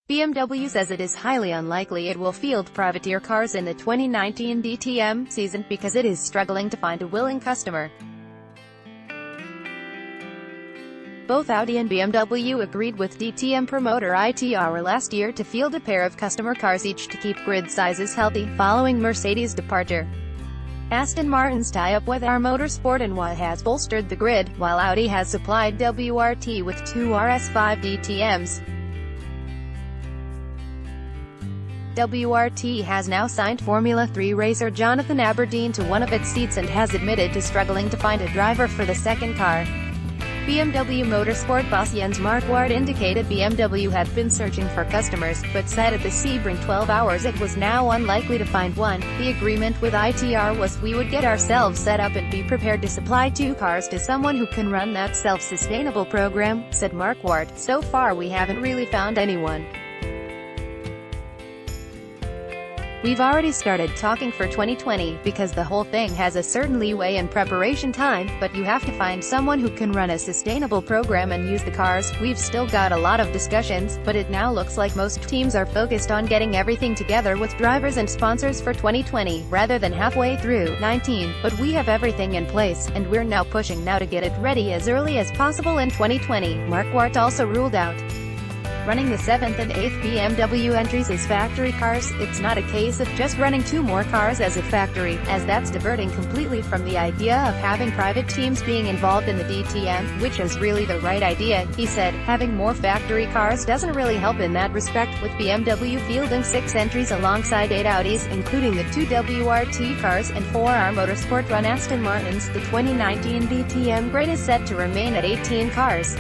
BMW says it is highly unlikely it will field privateer cars in the 2019 DTM season, because it is struggling to find a willing customer. Both Audi and BMW agreed with DTM promoter ITR last year to field a pair of customer cars each to keep grid sizes healthy, following Mercedes' departure. Aston Martin's tie-up with R Motorsport and what has bolstered the grid, while Audi has supplied WRT with two RS5 DTMs. WRT has now signed Formula 3 racer Jonathan Aberdeen to one of its seats and has admitted to struggling to find a driver for the second car. BMW Motorsport boss Jens Marquardt indicated BMW had been searching for customers, but said at the Sebring 12 Hours it was now unlikely to find one. The agreement with ITR was we would get ourselves set up and be prepared to supply two cars to someone who can run that self-sustainable program, said Marquardt. So far we haven't really found anyone. We've already started talking for 2020, because the whole thing has a certain leeway and preparation time, but you have to find someone who can run a sustainable program and use the cars. We've still got a lot of discussions, but it now looks like most teams are focused on getting everything together with drivers and sponsors for 2020, rather than halfway through 19, but we have everything in place, and we're now pushing now to get it ready as early as possible in 2020. Marquardt also ruled out running the 7th and 8th BMW entries as factory cars. It's not a case of just running two more cars as a factory, as that's diverting completely from the idea of having private teams being involved in the DTM, which is really the right idea, he said. Having more factory cars doesn't really help in that respect, with BMW fielding 6 entries alongside 8 Audis, including the 2 WRT cars, and 4 R Motorsport run Aston Martins. The 2019 DTM grid is set to remain at 18 cars.